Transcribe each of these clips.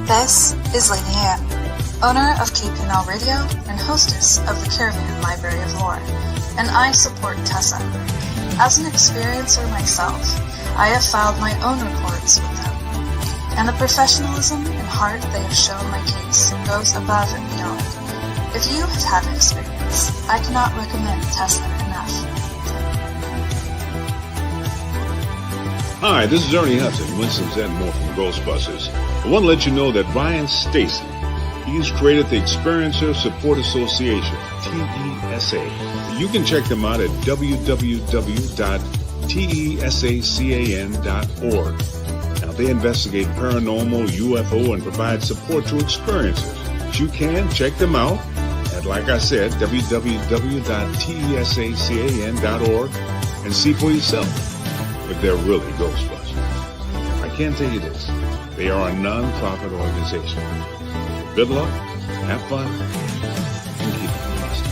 This is Lady Anne, owner of KPNL Radio and hostess of the Caravan Library of Lore, and I support Tessa. As an experiencer myself, I have filed my own reports with them, and the professionalism and heart they have shown my case goes above and beyond. If you have had an experience, I cannot recommend Tessa enough. Hi, this is Ernie Hudson, Winston Zedmore from Ghostbusters. I want to let you know that Ryan Stacy, he's created the Experiencer Support Association, TESA. You can check them out at www.tesacan.org. Now, they investigate paranormal, UFO, and provide support to experiencers. If you can, check them out at, like I said, www.tesacan.org and see for yourself if they're really Ghostbusters. I can tell you this, they are a non-profit organization. Good luck, have fun, and keep it honest.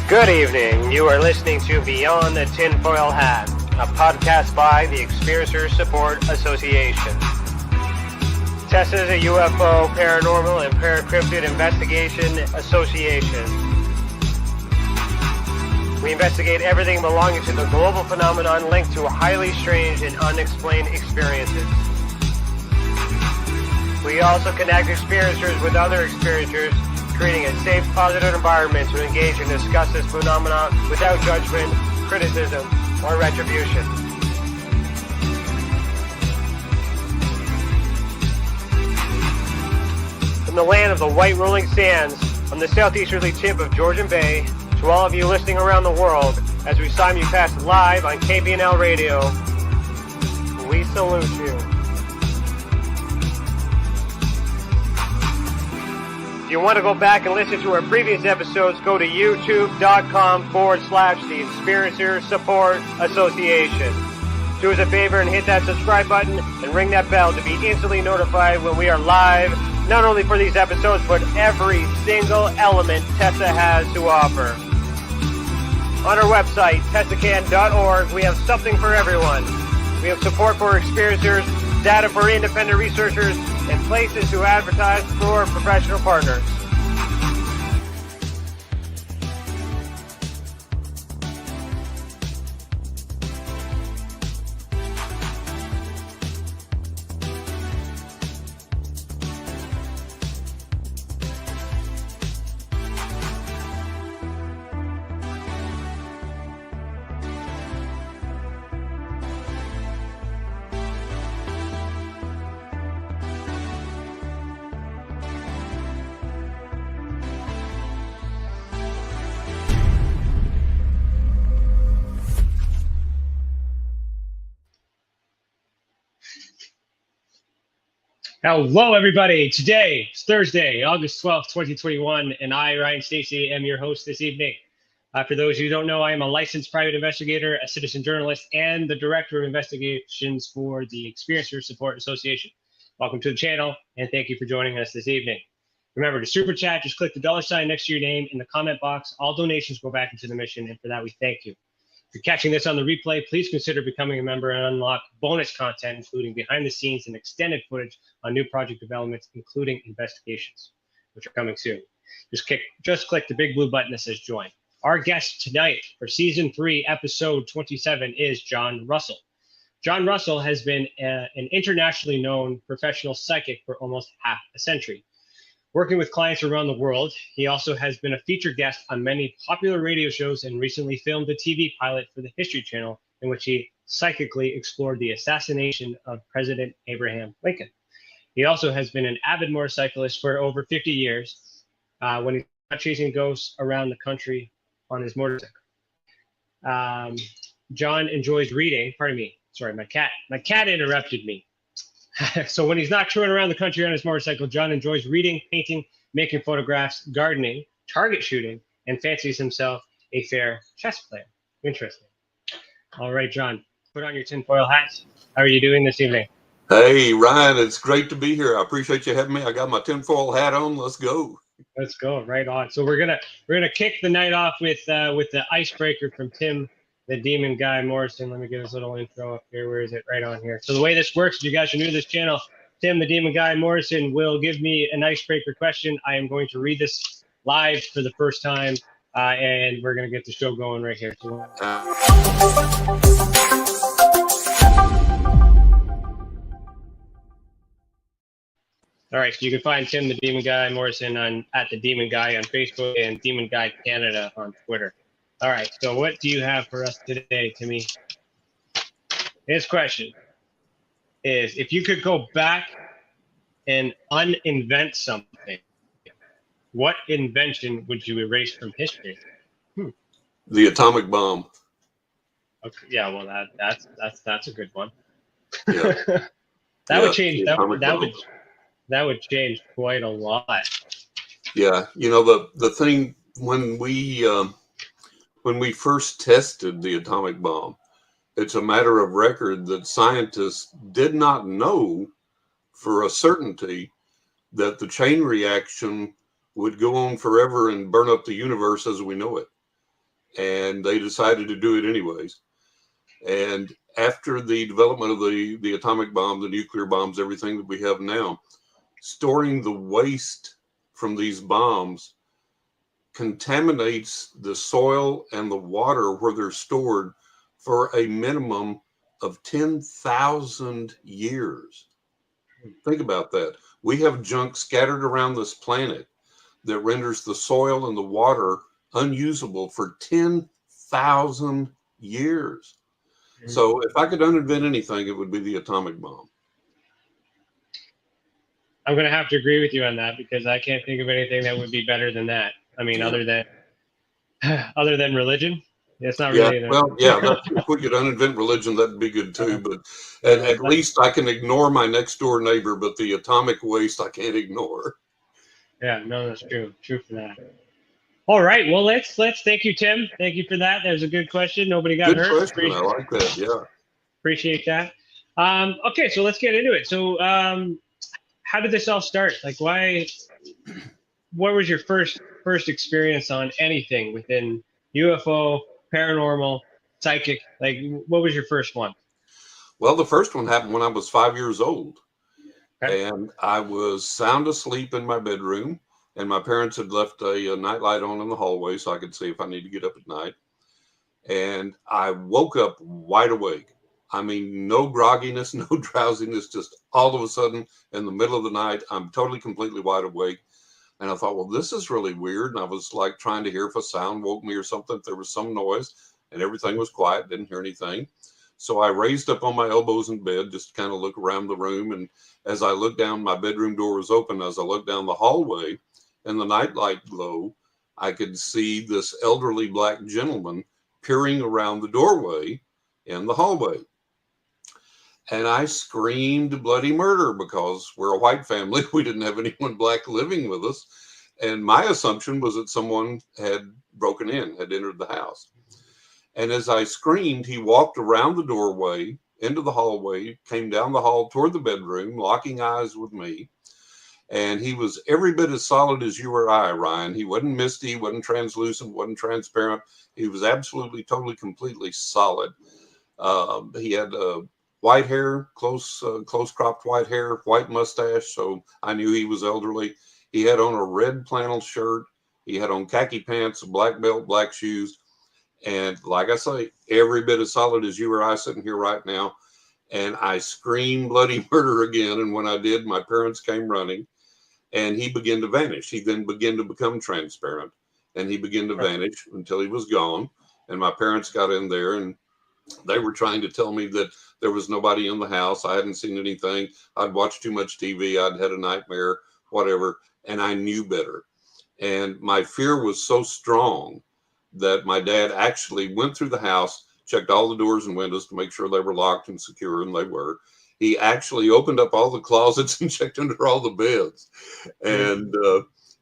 Good evening. You are listening to Beyond the Tinfoil Hat, a podcast by the Experiencer Support Association. Tessa is a UFO, paranormal, and paracryptid investigation association. We investigate everything belonging to the global phenomenon linked to highly strange and unexplained experiences. We also connect experiencers with other experiencers, creating a safe, positive environment to engage and discuss this phenomenon without judgment, criticism, or retribution. From the land of the white rolling sands, on the southeasterly tip of Georgian Bay, to all of you listening around the world, as we simulcast live on KPNL Radio, we salute you. If you want to go back and listen to our previous episodes, go to youtube.com/the Experiencer Support Association. Do us a favor and hit that subscribe button and ring that bell to be instantly notified when we are live, not only for these episodes, but every single element Tessa has to offer. On our website, tessacan.org, we have something for everyone. We have support for experiencers, data for independent researchers, and places to advertise for professional partners. Hello, everybody. Today is Thursday, August 12th, 2021, and I, Ryan Stacy, am your host this evening. For those who don't know, I am a licensed private investigator, a citizen journalist, and the director of investigations for the Experiencer Support Association. Welcome to the channel, and thank you for joining us this evening. Remember to super chat, just click the $ next to your name in the comment box. All donations go back into the mission, and for that, we thank you. If you're catching this on the replay, please consider becoming a member and unlock bonus content, including behind the scenes and extended footage on new project developments, including investigations, which are coming soon. Just click the big blue button that says join. Our guest tonight for season 3, episode 27 is John Russell. John Russell has been an internationally known professional psychic for almost half a century. Working with clients around the world, he also has been a featured guest on many popular radio shows and recently filmed a TV pilot for the History Channel in which he psychically explored the assassination of President Abraham Lincoln. He also has been an avid motorcyclist for over 50 years when he's not chasing ghosts around the country on his motorcycle. John enjoys reading. Pardon me. Sorry, my cat interrupted me. So when he's not touring around the country on his motorcycle, John enjoys reading, painting, making photographs, gardening, target shooting, and fancies himself a fair chess player. Interesting. All right, John, put on your tinfoil hat. How are you doing this evening? Hey, Ryan, it's great to be here. I appreciate you having me. I got my tinfoil hat on. Let's go. Let's go. Right on. So we're gonna kick the night off with the icebreaker from Tim, the Demon Guy Morrison. Let me get his little intro up here. Where is it? Right on here. So the way this works, if you guys are new to this channel, Tim, the Demon Guy Morrison, will give me an icebreaker question. I am going to read this live for the first time, and we're going to get the show going right here. So, all right, so you can find Tim, the Demon Guy Morrison, at the Demon Guy on Facebook and Demon Guy Canada on Twitter. All right, so what do you have for us today, Timmy? His question is, if you could go back and uninvent something, what invention would you erase from history? The atomic bomb. Okay, yeah, well that's a good one. Yeah. That would change. That would change quite a lot. Yeah, you know, the thing when we first tested the atomic bomb, it's a matter of record that scientists did not know for a certainty that the chain reaction would go on forever and burn up the universe as we know it. And they decided to do it anyways. And after the development of the atomic bomb, the nuclear bombs, everything that we have now, storing the waste from these bombs contaminates the soil and the water where they're stored for a minimum of 10,000 years. Think about that. We have junk scattered around this planet that renders the soil and the water unusable for 10,000 years. So if I could uninvent anything, it would be the atomic bomb. I'm going to have to agree with you on that because I can't think of anything that would be better than that. I mean, Yeah. other than religion. It's not Yeah, really. well, yeah, if we could uninvent religion, that'd be good too. But at least I can ignore my next door neighbor, but the atomic waste I can't ignore. Yeah, no, that's true. True for that. All right, well, let's thank you, Tim. Thank you for that. That was a good question. Nobody got Good hurt. question. I like that. Yeah. Appreciate that. Okay, so let's get into it. So, how did this all start? Like, what was your first experience on anything within UFO, paranormal, psychic? Like, what was your first one? Well, the first one happened when I was 5 years old. Okay. And I was sound asleep in my bedroom, and my parents had left a nightlight on in the hallway so I could see if I need to get up at night. And I woke up wide awake. I mean, no grogginess, no drowsiness, just all of a sudden in the middle of the night, I'm totally, completely wide awake. And I thought, well, this is really weird. And I was like trying to hear if a sound woke me or something, if there was some noise, and everything was quiet, didn't hear anything. So I raised up on my elbows in bed, just to kind of look around the room. And as I looked down, my bedroom door was open. As I looked down the hallway in the nightlight glow, I could see this elderly black gentleman peering around the doorway in the hallway. And I screamed bloody murder because we're a white family. We didn't have anyone black living with us. And my assumption was that someone had broken in, had entered the house. And as I screamed, he walked around the doorway into the hallway, came down the hall toward the bedroom, locking eyes with me. And he was every bit as solid as you or I, Ryan. He wasn't misty, he wasn't translucent, wasn't transparent. He was absolutely, totally, completely solid. He had white hair, close cropped white hair, white mustache. So I knew he was elderly. He had on a red flannel shirt. He had on khaki pants, a black belt, black shoes. And like I say, every bit as solid as you or I sitting here right now. And I screamed bloody murder again. And when I did, my parents came running and he began to vanish. He then began to become transparent and he began to vanish until he was gone. And my parents got in there and they were trying to tell me that there was nobody in the house. I hadn't seen anything. I'd watched too much TV. I'd had a nightmare, whatever. And I knew better. And my fear was so strong that my dad actually went through the house, checked all the doors and windows to make sure they were locked and secure, and they were. He actually opened up all the closets and checked under all the beds and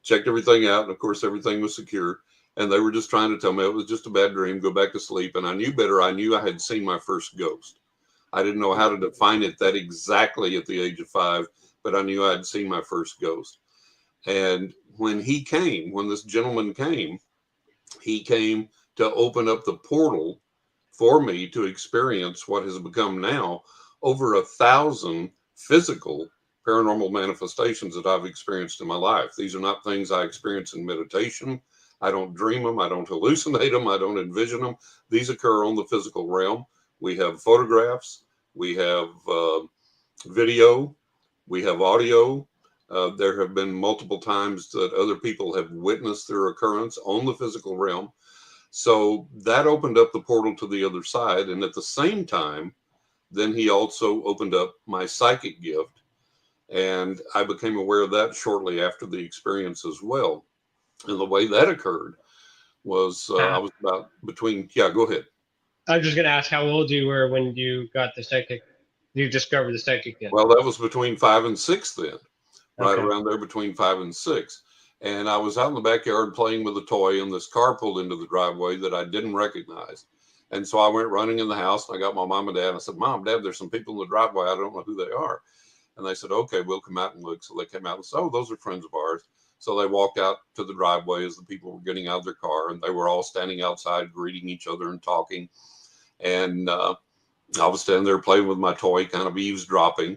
checked everything out. And of course, everything was secure. And they were just trying to tell me it was just a bad dream, go back to sleep. And I knew better. I knew I had seen my first ghost. I didn't know how to define it that exactly at the age of 5, but I knew I had seen my first ghost. And when this gentleman came, he came to open up the portal for me to experience what has become now over 1,000 physical paranormal manifestations that I've experienced in my life. These are not things I experience in meditation. I don't dream them. I don't hallucinate them. I don't envision them. These occur on the physical realm. We have photographs. We have video. We have audio. There have been multiple times that other people have witnessed their occurrence on the physical realm. So that opened up the portal to the other side. And at the same time, then he also opened up my psychic gift. And I became aware of that shortly after the experience as well. And the way that occurred was I was about between, go ahead. I was just going to ask how old you were when you got the psychic, you discovered the psychic gift. Well, that was between 5 and 6 then, right Okay. around there between 5 and 6. And I was out in the backyard playing with a toy, and this car pulled into the driveway that I didn't recognize. And so I went running in the house, and I got my mom and dad, and I said, Mom, Dad, there's some people in the driveway. I don't know who they are. And they said, okay, we'll come out and look. So they came out and said, oh, those are friends of ours. So they walked out to the driveway as the people were getting out of their car, and they were all standing outside greeting each other and talking. And I was standing there playing with my toy, kind of eavesdropping.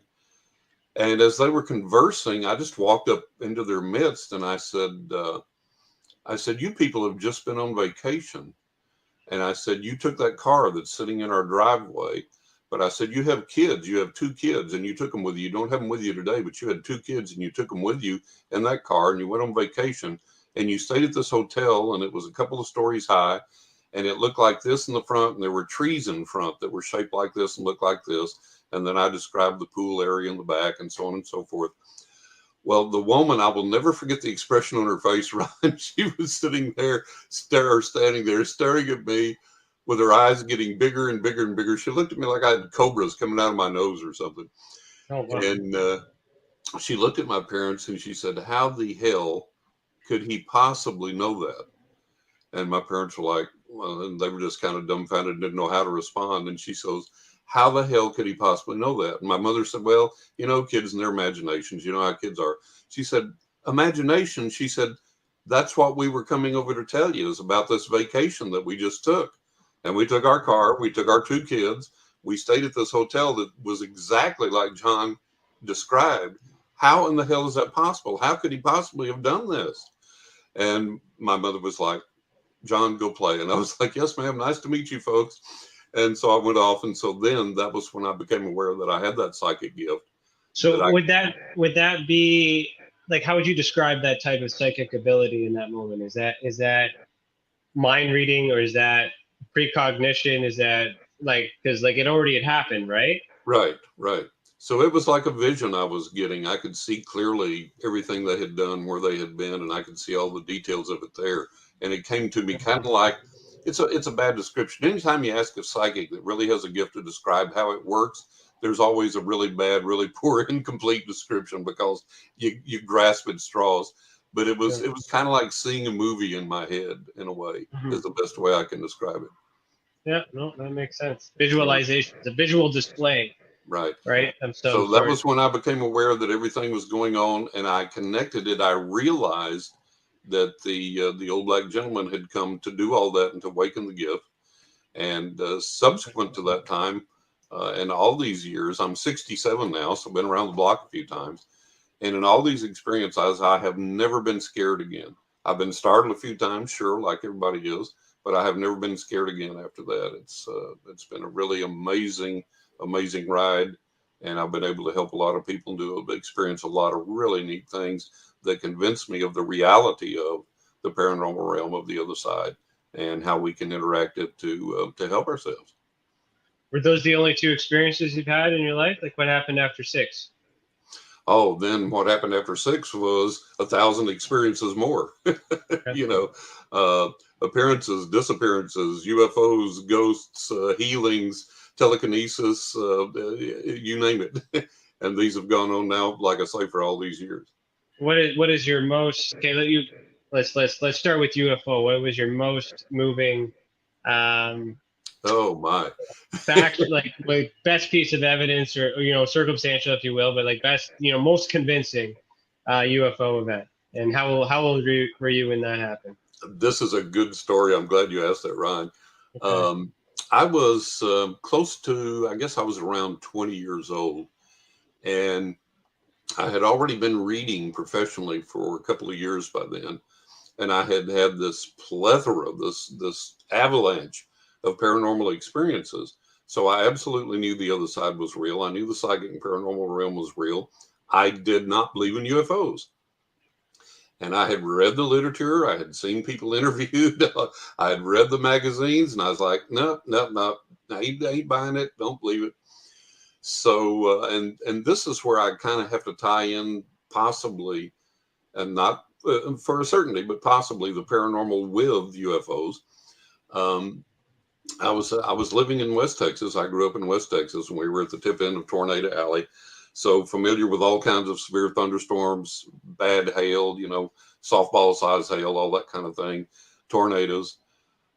And as they were conversing, I just walked up into their midst, and I said, you people have just been on vacation. And I said, you took that car that's sitting in our driveway. But I said, you have kids, you have 2 kids, and you took them with you. You don't have them with you today, but you had 2 kids, and you took them with you in that car, and you went on vacation, and you stayed at this hotel, and it was a couple of stories high, and it looked like this in the front, and there were trees in front that were shaped like this and looked like this. And then I described the pool area in the back and so on and so forth. Well, the woman, I will never forget the expression on her face, Ryan. She was sitting there, standing there, staring at me with her eyes getting bigger and bigger and bigger. She looked at me like I had cobras coming out of my nose or something. Oh, wow. And she looked at my parents and she said, how the hell could he possibly know that? And my parents were like, well, and they were just kind of dumbfounded, didn't know how to respond. And she says, how the hell could he possibly know that? And my mother said, well, you know, kids and their imaginations, you know how kids are. She said, imagination, she said, that's what we were coming over to tell you is about this vacation that we just took. And we took our car, we took our 2 kids, we stayed at this hotel that was exactly like John described. How in the hell is that possible? How could he possibly have done this? And my mother was like, John, go play. And I was like, yes, ma'am. Nice to meet you folks. And so I went off. And so then that was when I became aware that I had that psychic gift. So would that be like, how would you describe that type of psychic ability in that moment? Is that mind reading, or is that precognition? Is that like, because like it already had happened, right? Right. So it was like a vision I was getting. I could see clearly everything they had done, where they had been, and I could see all the details of it there. And it came to me kind of like, it's a bad description. Anytime you ask a psychic that really has a gift to describe how it works, there's always a really bad, really poor, incomplete description because you grasp at straws. But it was kind of like seeing a movie in my head in a way, is the best way I can describe it. Yeah, no, that makes sense. Visualization, it's a visual display. Right. So that was when I became aware that everything was going on, and I connected it. I realized that the old black gentleman had come to do all that and to awaken the gift. And subsequent to that time, and all these years, I'm 67 now, so I've been around the block a few times. And in all these experiences, I have never been scared again. I've been startled a few times, sure, like everybody is, but I have never been scared again after that. It's been a really amazing ride. And I've been able to help a lot of people experience a lot of really neat things that convince me of the reality of the paranormal realm of the other side and how we can interact it to help ourselves. Were those the only 2 experiences you've had in your life? Like what happened after 6? Oh, then what happened after 6 was 1,000 experiences more. You know, appearances, disappearances, UFOs, ghosts, healings, telekinesis, you name it. And these have gone on now, like I say, for all these years. What is your most, okay, let's start with UFO. What was your most moving, Oh my. fact, like best piece of evidence, or circumstantial, if you will, but like best, most convincing UFO event? And how old were you when that happened? This is a good story. I'm glad you asked that, Ryan. Okay. I was close to, I guess I was around 20 years old, and I had already been reading professionally for a couple of years by then. And I had had this plethora, this avalanche of paranormal experiences. So I absolutely knew the other side was real. I knew the psychic and paranormal realm was real. I did not believe in UFOs. And I had read the literature. I had seen people interviewed. I had read the magazines, and I was like, no, no, no, I ain't buying it. Don't believe it. So, and this is where I kind of have to tie in, possibly, and not for a certainty, but possibly the paranormal with UFOs. Um, I was living in West Texas. I grew up in West Texas, and we were at the tip end of Tornado Alley. So familiar with all kinds of severe thunderstorms, bad hail, softball size hail, all that kind of thing, tornadoes.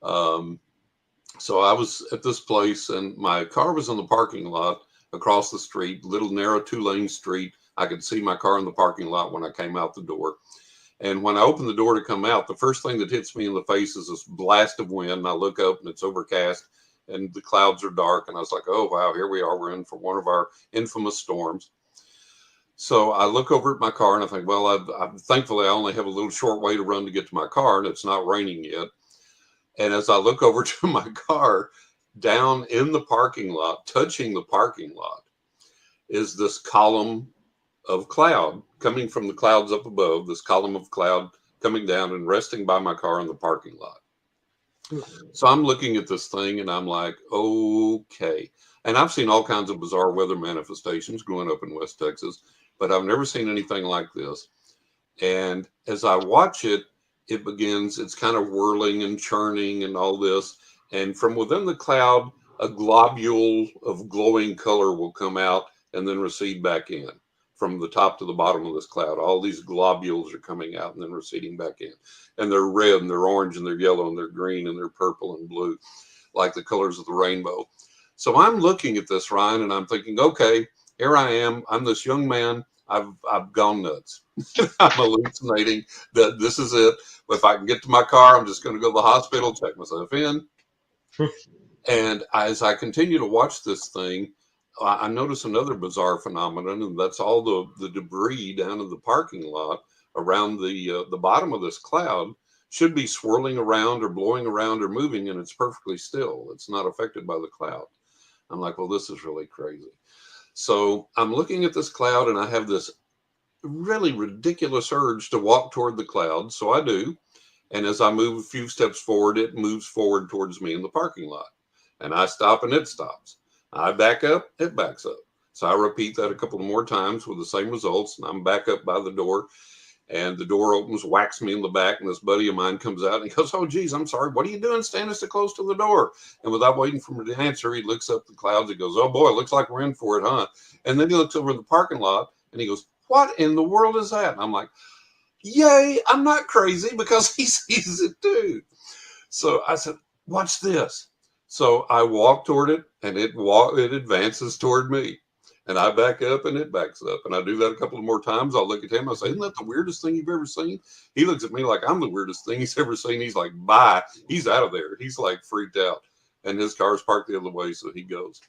Um, so I was at this place, and my car was in the parking lot across the street, little narrow 2-lane street. I could see my car in the parking lot when I came out the door. And when I opened the door to come out, the first thing that hits me in the face is this blast of wind. And I look up, and it's overcast, and the clouds are dark. And I was like, oh, wow, here we are. We're in for one of our infamous storms. So I look over at my car, and I think, well, thankfully, I only have a little short way to run to get to my car, and it's not raining yet. And as I look over to my car, down in the parking lot, touching the parking lot, is this column of cloud coming from the clouds up above, this column of cloud coming down and resting by my car in the parking lot. So I'm looking at this thing, and I'm like, okay. And I've seen all kinds of bizarre weather manifestations growing up in West Texas, but I've never seen anything like this. And as I watch it, it's kind of whirling and churning and all this. And from within the cloud, a globule of glowing color will come out and then recede back in. From the top to the bottom of this cloud, all these globules are coming out and then receding back in. And they're red, and they're orange, and they're yellow, and they're green, and they're purple and blue, like the colors of the rainbow. So I'm looking at this, Ryan, and I'm thinking, okay, here I am. I'm this young man. I've gone nuts. I'm hallucinating. That this is it. If I can get to my car, I'm just going to go to the hospital, check myself in. And as I continue to watch this thing, I notice another bizarre phenomenon, and that's all the debris down in the parking lot around the bottom of this cloud should be swirling around or blowing around or moving, and it's perfectly still. It's not affected by the cloud. I'm like, well, this is really crazy. So I'm looking at this cloud, and I have this really ridiculous urge to walk toward the cloud. So I do. And as I move a few steps forward, it moves forward towards me in the parking lot. And I stop, and it stops. I back up, it backs up. So I repeat that a couple more times with the same results. And I'm back up by the door, and the door opens, whacks me in the back. And this buddy of mine comes out, and he goes, oh, geez, I'm sorry. What are you doing standing so close to the door? And without waiting for me to answer, he looks up the clouds. He goes, oh, boy, it looks like we're in for it, huh? And then he looks over the parking lot, and he goes, what in the world is that? And I'm like, yay, I'm not crazy, because he sees it too. So I said, watch this. So I walk toward it, and it advances toward me. And I back up, and it backs up. And I do that a couple of more times. I'll look at him. I say, isn't that the weirdest thing you've ever seen? He looks at me like I'm the weirdest thing he's ever seen. He's like, bye. He's out of there. He's like freaked out. And his car's parked the other way, so he goes.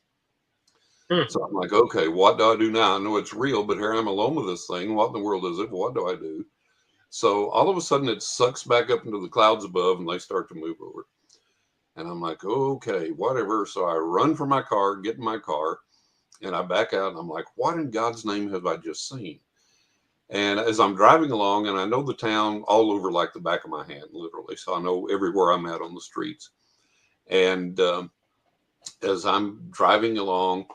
So I'm like, okay, what do I do now? I know it's real, but here I'm alone with this thing. What in the world is it? What do I do? So all of a sudden, it sucks back up into the clouds above, and they start to move over. And I'm like, okay, whatever. So I run for my car, get in my car, and I back out. And I'm like, what in God's name have I just seen? And as I'm driving along, and I know the town all over like the back of my hand, literally. So I know everywhere I'm at on the streets. And as I'm driving along,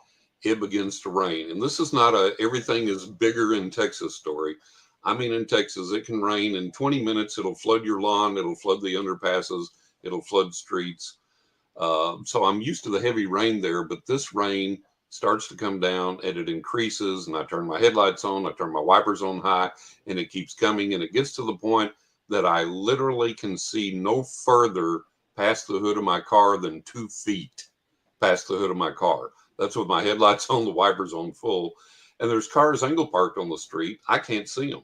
it begins to rain. And this is not everything is bigger in Texas story. I mean, in Texas, it can rain in 20 minutes. It'll flood your lawn. It'll flood the underpasses. It'll flood streets. So I'm used to the heavy rain there, but this rain starts to come down, and it increases, and I turn my headlights on, I turn my wipers on high, and it keeps coming, and it gets to the point that I literally can see no further past the hood of my car than 2 feet past the hood of my car. That's with my headlights on, the wipers on full. And there's cars angle parked on the street. I can't see them.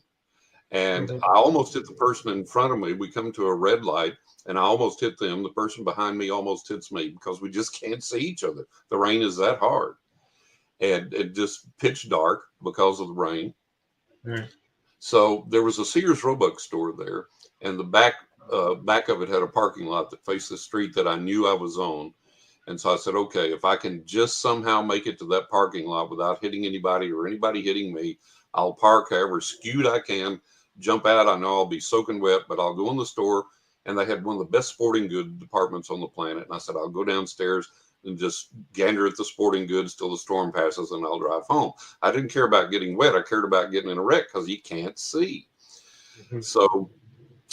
And I almost hit the person in front of me. We come to a red light and I almost hit them. The person behind me almost hits me because we just can't see each other. The rain is that hard. And it just pitch dark because of the rain. Right. So there was a Sears Roebuck store there, and the back of it had a parking lot that faced the street that I knew I was on. And so I said, okay, if I can just somehow make it to that parking lot without hitting anybody or anybody hitting me, I'll park however skewed I can, jump out. I know I'll be soaking wet, but I'll go in the store. And they had one of the best sporting goods departments on the planet. And I said, I'll go downstairs and just gander at the sporting goods till the storm passes and I'll drive home. I didn't care about getting wet. I cared about getting in a wreck because you can't see. So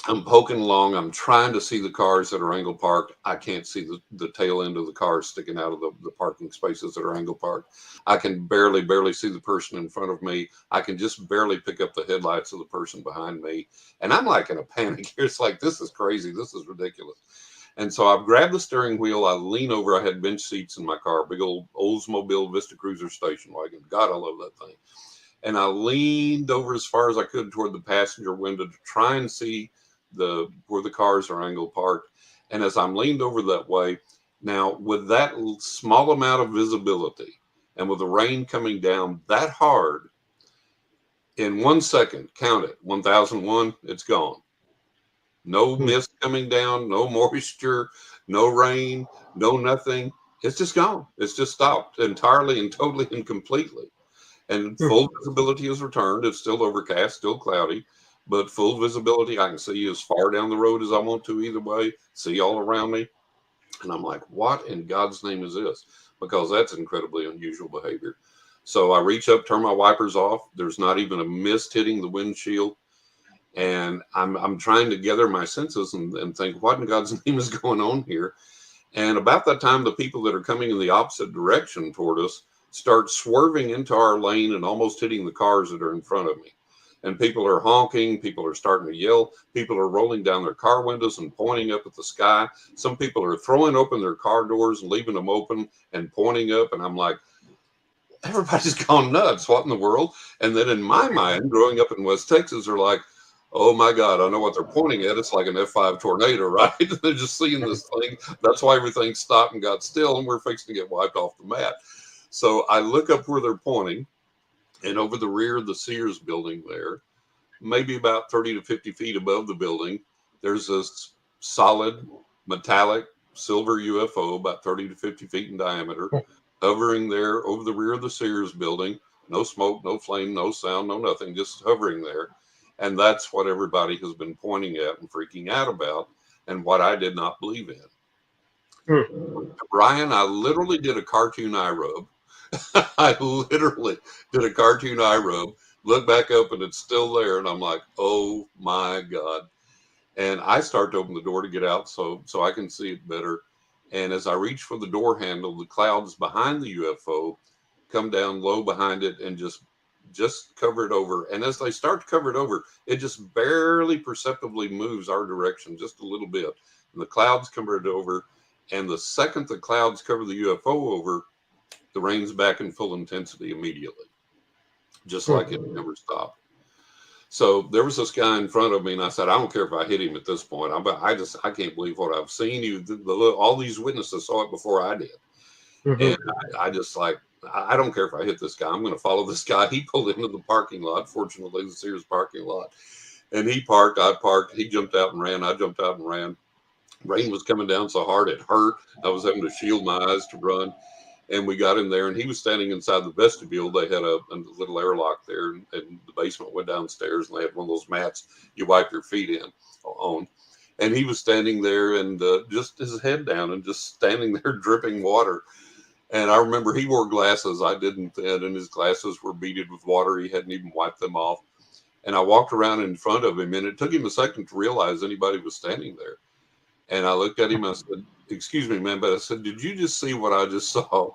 I'm poking along. I'm trying to see the cars that are angle parked. I can't see the tail end of the cars sticking out of the parking spaces that are angle parked. I can barely see the person in front of me. I can just barely pick up the headlights of the person behind me. And I'm like in a panic here. It's like, this is crazy. This is ridiculous. And so I grabbed the steering wheel. I lean over. I had bench seats in my car, big old Oldsmobile Vista Cruiser station wagon. God, I love that thing. And I leaned over as far as I could toward the passenger window to try and see where the cars are angle parked. And as I'm leaned over that way, now with that small amount of visibility and with the rain coming down that hard, in 1 second, count it, 1001, it's gone. No mist coming down, no moisture, no rain, no nothing. It's just gone. It's just stopped entirely and totally and completely. And full visibility is returned. It's still overcast, still cloudy, but full visibility. I can see as far down the road as I want to either way, see all around me. And I'm like, what in God's name is this? Because that's incredibly unusual behavior. So I reach up, turn my wipers off. There's not even a mist hitting the windshield. And I'm trying to gather my senses and think, what in God's name is going on here? And about that time, the people that are coming in the opposite direction toward us start swerving into our lane and almost hitting the cars that are in front of me. And people are honking. People are starting to yell. People are rolling down their car windows and pointing up at the sky. Some people are throwing open their car doors and leaving them open and pointing up. And I'm like, everybody's gone nuts. What in the world? And then in my mind, growing up in West Texas, they're like, oh my God, I know what they're pointing at. It's like an F5 tornado, right? They're just seeing this thing. That's why everything stopped and got still, and we're fixing to get wiped off the map. So I look up where they're pointing, and over the rear of the Sears building there, maybe about 30 to 50 feet above the building, there's this solid metallic silver UFO about 30 to 50 feet in diameter, hovering there over the rear of the Sears building. No smoke, no flame, no sound, no nothing, just hovering there. And that's what everybody has been pointing at and freaking out about, and what I did not believe in. Brian, I literally did a cartoon eye rub. I literally did a cartoon eye rub, look back up, and it's still there. And I'm like, oh my God. And I start to open the door to get out so I can see it better. And as I reach for the door handle, the clouds behind the UFO come down low behind it and just cover it over. And as they start to cover it over, it just barely perceptibly moves our direction just a little bit. And the clouds cover it over. And the second the clouds cover the UFO over, the rain's back in full intensity immediately, just like it never stopped. So there was this guy in front of me, and I said, I don't care if I hit him at this point. I can't believe what I've seen. All these witnesses saw it before I did. And I just like, I don't care if I hit this guy. I'm going to follow this guy. He pulled into the parking lot, fortunately, the Sears parking lot. And he parked, I parked. He jumped out and ran. I jumped out and ran. Rain was coming down so hard it hurt. I was having to shield my eyes to run. And we got in there, and he was standing inside the vestibule. They had a little airlock there, and the basement went downstairs, and they had one of those mats you wipe your feet on. And he was standing there and just his head down and just standing there dripping water. And I remember he wore glasses. I didn't then, and his glasses were beaded with water. He hadn't even wiped them off. And I walked around in front of him, and it took him a second to realize anybody was standing there. And I looked at him, I said, excuse me, man, but I said, did you just see what I just saw?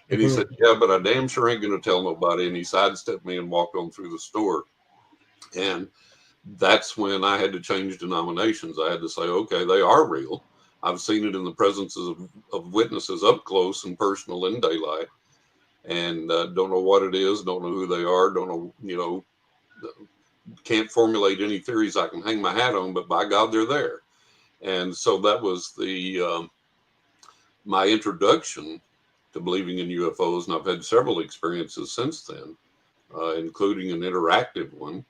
And he said, yeah, but I damn sure ain't going to tell nobody. And he sidestepped me and walked on through the store. And that's when I had to change denominations. I had to say, okay, they are real. I've seen it in the presence of witnesses up close and personal in daylight, and don't know what it is, don't know who they are, don't know, can't formulate any theories I can hang my hat on, but by God, they're there. And so that was my introduction to believing in UFOs, and I've had several experiences since then, including an interactive one.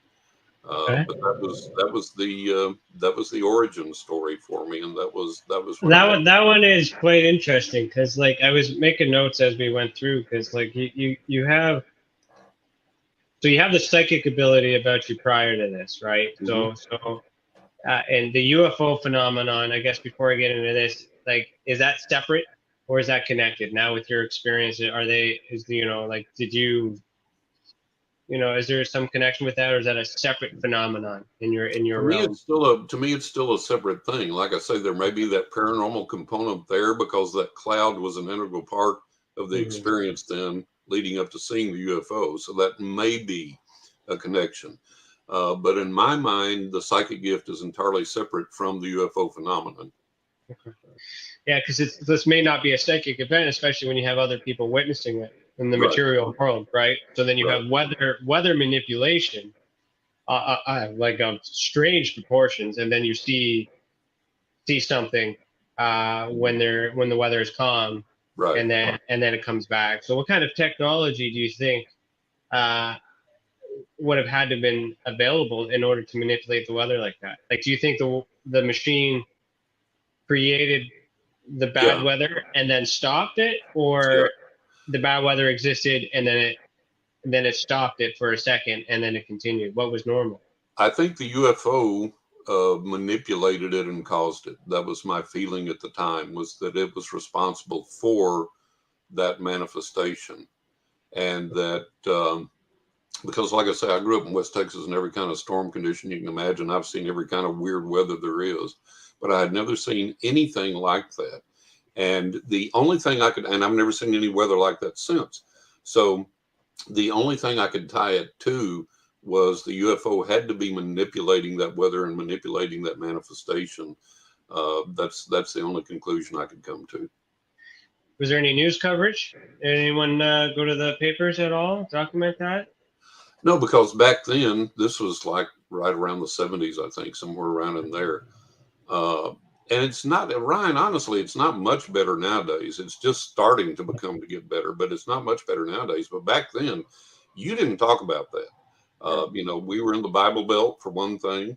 Okay. But that was the origin story for me, and that was That one is quite interesting because like I was making notes as we went through because like you have the psychic ability about you prior to this, right? Mhm. And the UFO phenomenon, I guess before I get into this, like, is that separate or is that connected? Now with your experience, is there some connection with that, or is that a separate phenomenon in your realm? To me it's still a separate thing. Like I say, there may be that paranormal component there because that cloud was an integral part of the experience then leading up to seeing the UFO. So that may be a connection. But in my mind, the psychic gift is entirely separate from the UFO phenomenon. Yeah, because this may not be a psychic event, especially when you have other people witnessing it in the Right. material world, right? So then you Right. have weather manipulation, like strange proportions, and then you see something when the weather is calm, Right. and then it comes back. So what kind of technology do you think would have had to have been available in order to manipulate the weather like that? Like, do you think the machine created the bad Yeah. weather and then stopped it, Yeah. or the bad weather existed and then it stopped it for a second and then it continued? What was normal? I think the UFO manipulated it and caused it. That was my feeling at the time, was that it was responsible for that manifestation. And that, because like I say, I grew up in West Texas and every kind of storm condition you can imagine. I've seen every kind of weird weather there is, but I had never seen anything like that. And the only thing and I've never seen any weather like that since. So the only thing I could tie it to was the UFO had to be manipulating that weather and manipulating that manifestation. That's the only conclusion I could come to. Was there any news coverage? Did anyone go to the papers at all, document that? No, because back then, this was like right around the 70s, I think, somewhere around in there. And it's not, Ryan, honestly, it's not much better nowadays. It's just starting to get better, but it's not much better nowadays. But back then, you didn't talk about that. We were in the Bible Belt for one thing.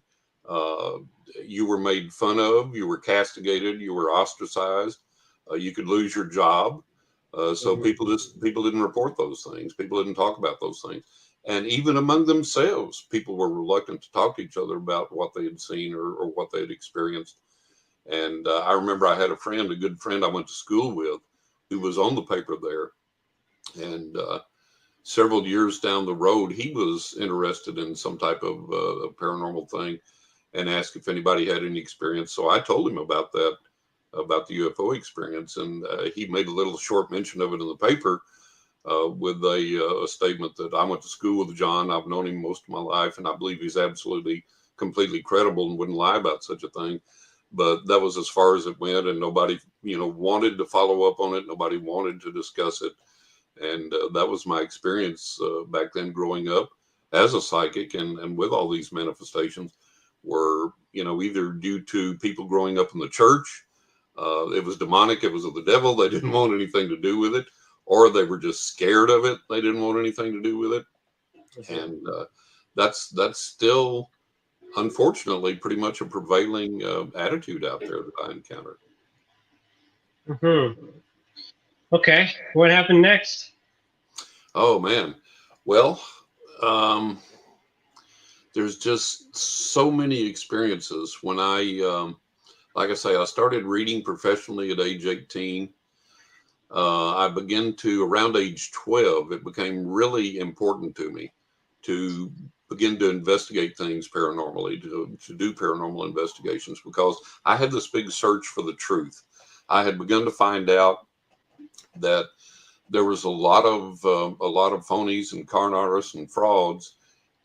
You were made fun of, you were castigated, you were ostracized. You could lose your job. So people didn't report those things. People didn't talk about those things. And even among themselves, people were reluctant to talk to each other about what they had seen or what they had experienced. And I remember I had a good friend I went to school with, who was on the paper there. And several years down the road, he was interested in some type of paranormal thing and asked if anybody had any experience. So I told him about the UFO experience. And he made a little short mention of it in the paper with a statement that I went to school with John. I've known him most of my life, and I believe he's absolutely, completely credible and wouldn't lie about such a thing. But that was as far as it went, and nobody, wanted to follow up on it. Nobody wanted to discuss it. And that was my experience back then growing up as a psychic and with all these manifestations were, either due to people growing up in the church. It was demonic. It was of the devil. They didn't want anything to do with it. Or they were just scared of it. They didn't want anything to do with it. And that's still, unfortunately, pretty much a prevailing attitude out there that I encountered. Okay. What happened next? Oh, man. Well, there's just so many experiences. When like I say, I started reading professionally at age 18. I began to, around age 12, it became really important to me to begin to investigate things paranormally, to do paranormal investigations, because I had this big search for the truth. I had begun to find out that there was a lot of phonies and con artists and frauds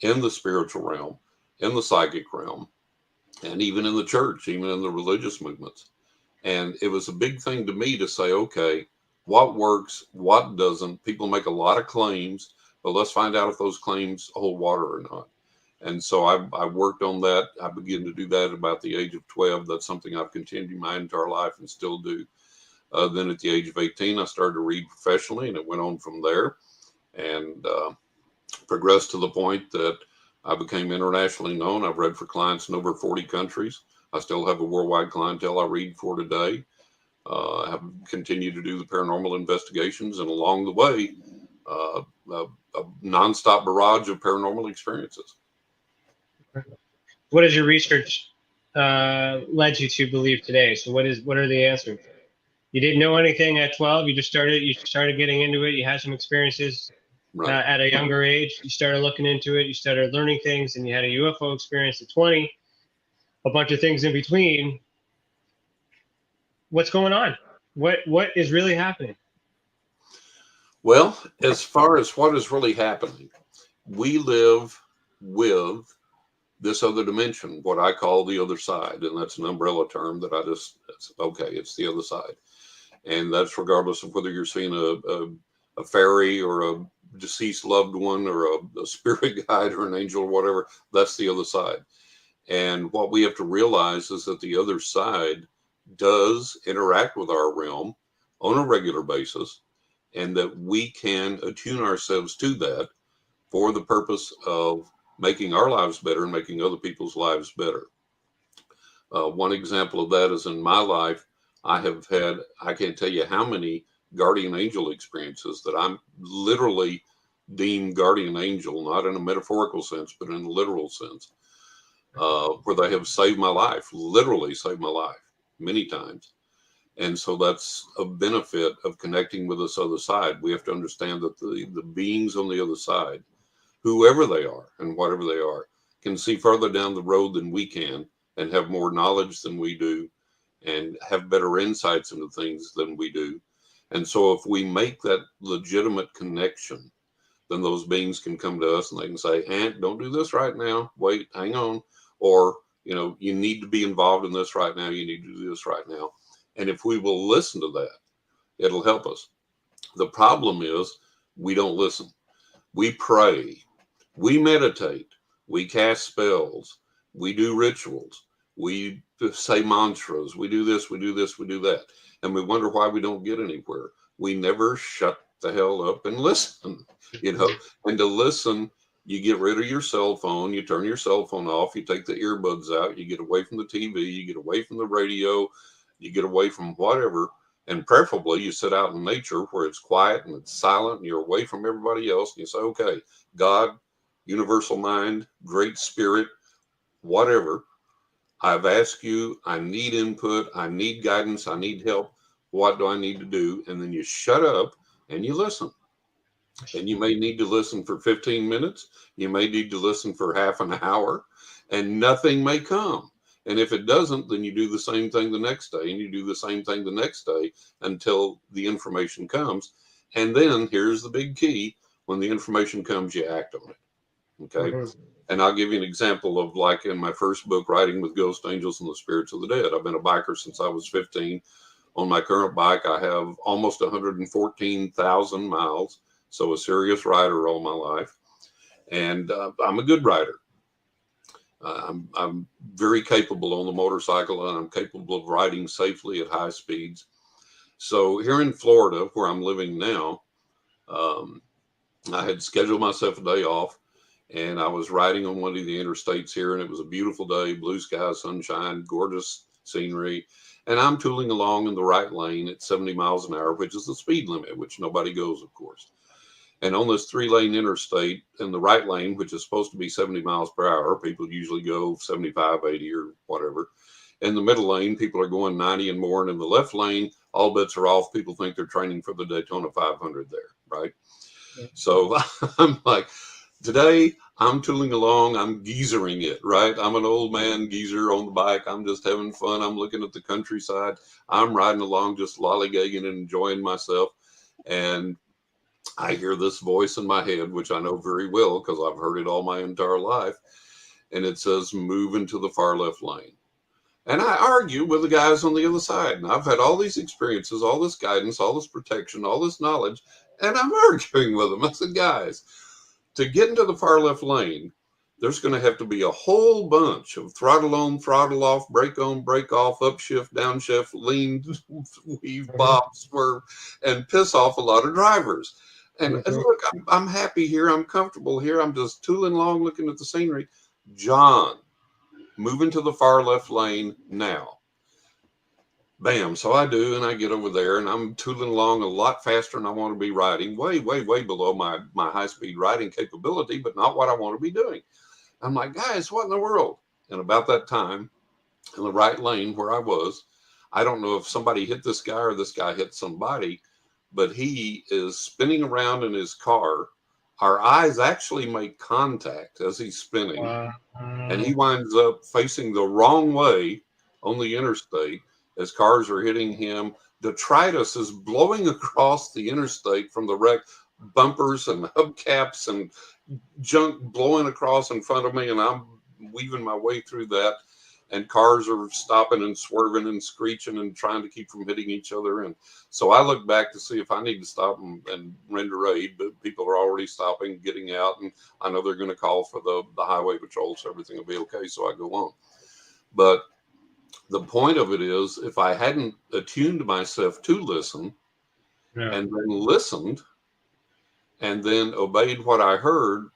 in the spiritual realm. in the psychic realm, and even in the church, even in the religious movements. And it was a big thing to me to say, okay, what works, what doesn't? People make a lot of claims, but let's find out if those claims hold water or not. And so I worked on that. I began to do that at about the age of 12. That's something I've continued my entire life and still do. Then at the age of 18, I started to read professionally, and it went on from there, and progressed to the point that I became internationally known. I've read for clients in over 40 countries. I still have a worldwide clientele I read for today. I have continued to do the paranormal investigations, and along the way, a nonstop barrage of paranormal experiences. What has your research led you to believe today? So what are the answers? You didn't know anything at 12. You started getting into it. You had some experiences at a younger age. You started looking into it. You started learning things, and you had a UFO experience at 20. A bunch of things in between. What's going on? What is really happening? Well, as far as what is really happening, we live with this other dimension, what I call the other side. And that's an umbrella term that it's the other side. And that's regardless of whether you're seeing a fairy or a deceased loved one or a spirit guide or an angel or whatever, that's the other side. And what we have to realize is that the other side does interact with our realm on a regular basis, and that we can attune ourselves to that for the purpose of making our lives better and making other people's lives better. One example of that is in my life, I can't tell you how many guardian angel experiences that I'm literally deemed guardian angel, not in a metaphorical sense, but in a literal sense, where they have saved my life, literally saved my life many times. And so that's a benefit of connecting with this other side. We have to understand that the beings on the other side, whoever they are and whatever they are, can see further down the road than we can and have more knowledge than we do and have better insights into things than we do. And so if we make that legitimate connection, then those beings can come to us and they can say, Aunt, don't do this right now. Wait, hang on. Or, you need to be involved in this right now. You need to do this right now. And if we will listen to that, it'll help us. The problem is we don't listen. We pray, we meditate, we cast spells, we do rituals, we say mantras, we do this, we do this, we do that. And we wonder why we don't get anywhere. We never shut the hell up and listen, and to listen, you get rid of your cell phone, you turn your cell phone off, you take the earbuds out, you get away from the TV, you get away from the radio, you get away from whatever, and preferably you sit out in nature where it's quiet and it's silent and you're away from everybody else. And you say, okay, God, universal mind, great spirit, whatever, I've asked you, I need input, I need guidance, I need help. What do I need to do? And then you shut up and you listen. And you may need to listen for 15 minutes. You may need to listen for half an hour, and nothing may come. And if it doesn't, then you do the same thing the next day, and you do the same thing the next day until the information comes. And then here's the big key. When the information comes, you act on it. Okay. Mm-hmm. And I'll give you an example of, like in my first book, Writing with Ghost Angels and the Spirits of the Dead. I've been a biker since I was 15. On my current bike, I have almost 114,000 miles. So a serious rider all my life. And I'm a good rider. I'm very capable on the motorcycle, and I'm capable of riding safely at high speeds. So here in Florida, where I'm living now, I had scheduled myself a day off, and I was riding on one of the interstates here, and it was a beautiful day, blue sky, sunshine, gorgeous scenery. And I'm tooling along in the right lane at 70 miles an hour, which is the speed limit, which nobody goes, of course. And on this 3-lane interstate, in the right lane, which is supposed to be 70 miles per hour, people usually go 75, 80 or whatever. In the middle lane, people are going 90 and more. And in the left lane, all bets are off. People think they're training for the Daytona 500 there, right? Yeah. So I'm like, today I'm tooling along. I'm geezering it, right? I'm an old man geezer on the bike. I'm just having fun. I'm looking at the countryside. I'm riding along, just lollygagging and enjoying myself. And I hear this voice in my head, which I know very well because I've heard it all my entire life. and it says move into the far left lane. And I argue with the guys on the other side. And I've had all these experiences, all this guidance, all this protection, all this knowledge, and I'm arguing with them. I said, guys, to get into the far left lane, there's going to have to be a whole bunch of throttle on, throttle off, brake on, brake off, upshift, downshift, lean, weave, bob, swerve, and piss off a lot of drivers. And look, I'm happy here. I'm comfortable here. I'm just tooling along, looking at the scenery. John, move into the far left lane now. Bam. So I do, and I get over there, and I'm tooling along a lot faster than I want to be riding, way, way, way below my high-speed riding capability, but not what I want to be doing. I'm like, guys, what in the world? And about that time, in the right lane where I was, I don't know if somebody hit this guy or this guy hit somebody, but he is spinning around in his car. Our eyes actually make contact as he's spinning, and he winds up facing the wrong way on the interstate as cars are hitting him. Detritus is blowing across the interstate from the wreck, bumpers and hubcaps and junk blowing across in front of me, and I'm weaving my way through that, and cars are stopping and swerving and screeching and trying to keep from hitting each other. And so I look back to see if I need to stop and render aid, but people are already stopping, getting out, and I know they're going to call for the highway patrol, so everything will be okay. So I go on. But the point of it is, if I hadn't attuned myself to listen and then listened and then obeyed what I heard,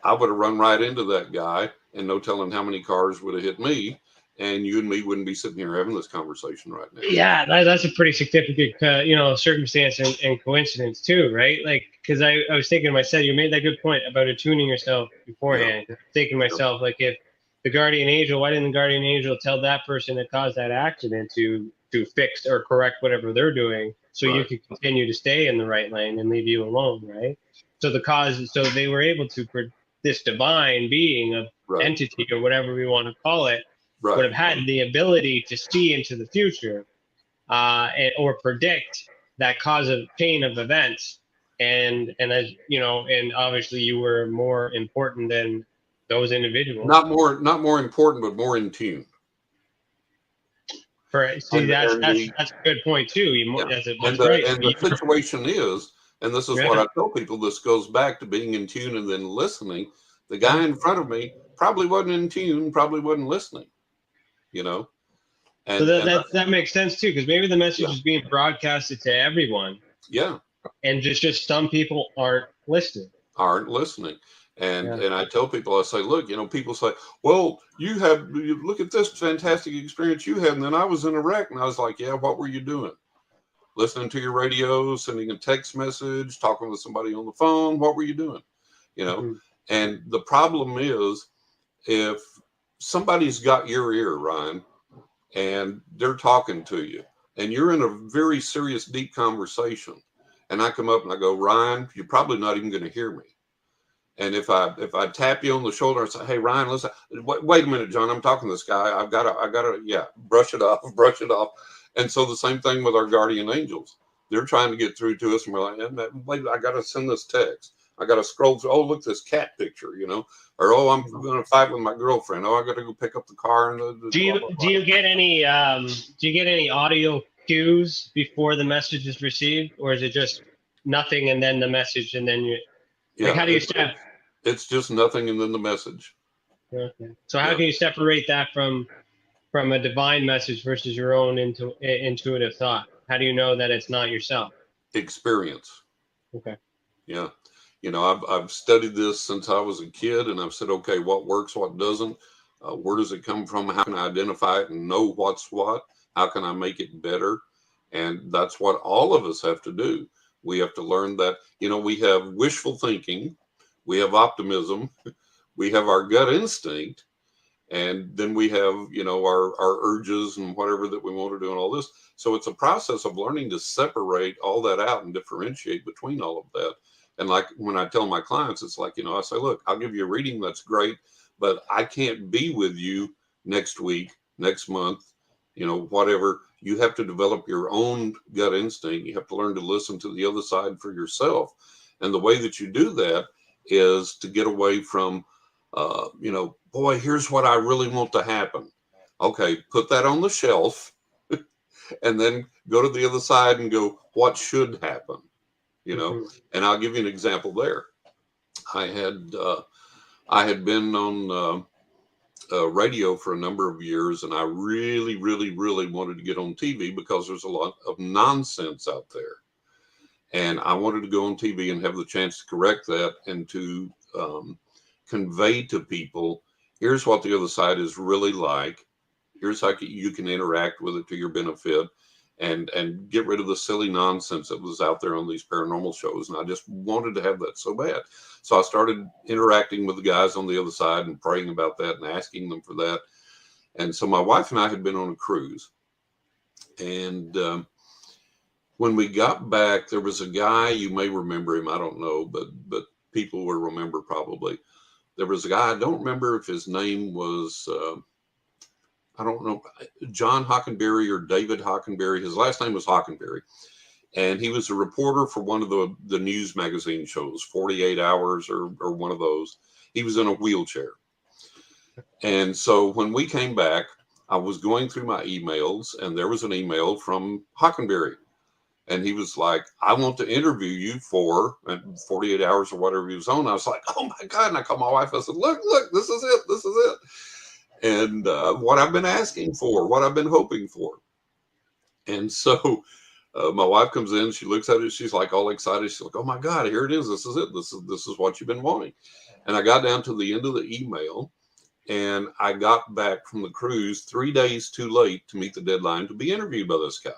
I would have run right into that guy, and no telling how many cars would have hit me, and you and me wouldn't be sitting here having this conversation right now. Yeah, that's a pretty significant, circumstance and coincidence too, right? Like, because I was thinking to myself, you made that good point about attuning yourself beforehand. Yeah. Thinking to myself, like, if the guardian angel, why didn't the guardian angel tell that person that caused that accident to fix or correct whatever they're doing, so you can continue to stay in the right lane and leave you alone, right? So so they were able to, this divine being of entity or whatever we want to call it, would have had the ability to see into the future or predict that cause of chain of events. And as you know, and obviously you were more important than those individuals. Not more important, but more in tune. That's a good point too. The situation is, and this is what I tell people, this goes back to being in tune and then listening. The guy in front of me probably wasn't in tune, probably wasn't listening, And so that makes sense too, because maybe the message is being broadcasted to everyone. Yeah. And just some people aren't listening. And I tell people, I say, look, people say, well, you look at this fantastic experience you had. And then I was in a wreck, and I was like, yeah, what were you doing? Listening to your radio, sending a text message, talking with somebody on the phone. What were you doing? And the problem is, if somebody's got your ear, Ryan, and they're talking to you, and you're in a very serious, deep conversation, and I come up and I go, Ryan, you're probably not even going to hear me. And if I tap you on the shoulder and say, hey, Ryan, listen, wait a minute, John, I'm talking to this guy. I gotta, brush it off. And so the same thing with our guardian angels. They're trying to get through to us, and we're like, wait, I got to send this text. I got to scroll through. Oh, look, this cat picture, or, oh, I'm going to fight with my girlfriend. Oh, I got to go pick up the car. And do you get any audio cues before the message is received, or is it just nothing and then the message and then you? Like, how do you step? It's just nothing and then the message. Okay. So how can you separate that from a divine message versus your own intuitive thought? How do you know that it's not yourself? Experience. Okay. Yeah. I've studied this since I was a kid, and I've said, okay, what works, what doesn't? Where does it come from? How can I identify it and know what's what? How can I make it better? And that's what all of us have to do. We have to learn that, we have wishful thinking, we have optimism, we have our gut instinct, and then we have, our urges and whatever that we want to do and all this. So it's a process of learning to separate all that out and differentiate between all of that. And like when I tell my clients, it's like, I say, look, I'll give you a reading, that's great, but I can't be with you next week, next month, whatever. You have to develop your own gut instinct. You have to learn to listen to the other side for yourself. And the way that you do that is to get away from, boy, here's what I really want to happen. Okay, put that on the shelf and then go to the other side and go, what should happen? You know, and I'll give you an example there. I had been on radio for a number of years, and I really, really, really wanted to get on TV because there's a lot of nonsense out there. And I wanted to go on TV and have the chance to correct that and to convey to people, here's what the other side is really like. Here's how you can interact with it to your benefit, and get rid of the silly nonsense that was out there on these paranormal shows. And I just wanted to have that so bad. So I started interacting with the guys on the other side and praying about that and asking them for that. And so my wife and I had been on a cruise. And when we got back, there was a guy, you may remember him, I don't know, but people will remember probably. There was a guy, I don't remember if his name was, I don't know, John Hockenberry or David Hockenberry. His last name was Hockenberry. And he was a reporter for one of the news magazine shows, 48 Hours or one of those. He was in a wheelchair. And so when we came back, I was going through my emails, and there was an email from Hockenberry. And he was like, I want to interview you for 48 Hours or whatever he was on. I was like, oh my God. And I called my wife. I said, look, this is it. This is it. And what I've been asking for, what I've been hoping for. And so my wife comes in, she looks at it, she's like all excited. She's like, oh my God, here it is. This is it. This is what you've been wanting. And I got down to the end of the email, and I got back from the cruise 3 days too late to meet the deadline to be interviewed by this guy.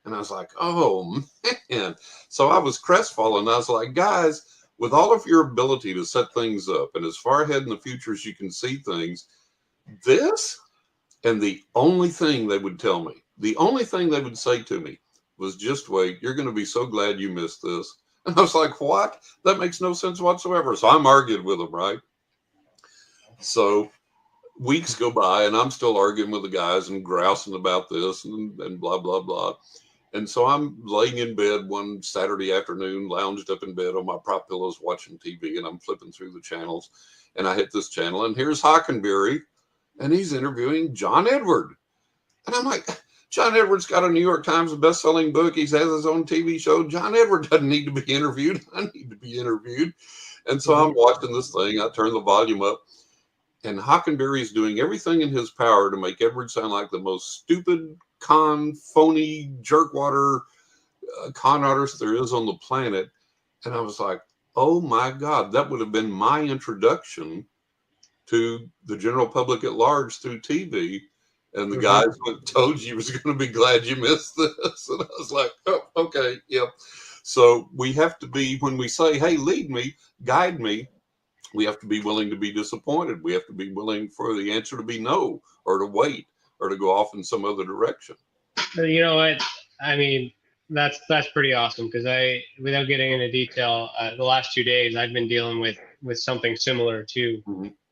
And I was like, oh man. So I was crestfallen. I was like, guys, with all of your ability to set things up and as far ahead in the future as you can see things, this, and the only thing they would tell me, the only thing they would say to me was, just wait, you're going to be so glad you missed this. And I was like, what? That makes no sense whatsoever. So I'm arguing with them, right? So weeks go by, and I'm still arguing with the guys and grousing about this and blah, blah, blah. And so I'm laying in bed one Saturday afternoon, lounged up in bed on my prop pillows watching TV, and I'm flipping through the channels, and I hit this channel, and here's Hockenberry, and he's interviewing John Edward. And I'm like, John Edward's got a New York Times best-selling book. He has his own TV show. John Edward doesn't need to be interviewed. I need to be interviewed. And so I'm watching this thing. I turn the volume up, and Hockenberry is doing everything in his power to make Edward sound like the most stupid, phony, jerkwater con artist there is on the planet. And I was like, oh my God, that would have been my introduction to the general public at large through TV. And the guys told you was going to be glad you missed this. And I was like, oh, okay, yep. So we have to be, when we say, hey, lead me, guide me, we have to be willing to be disappointed. We have to be willing for the answer to be no, or to wait, or to go off in some other direction. You know what? I mean, that's pretty awesome, because without getting into detail, the last 2 days I've been dealing with something similar too,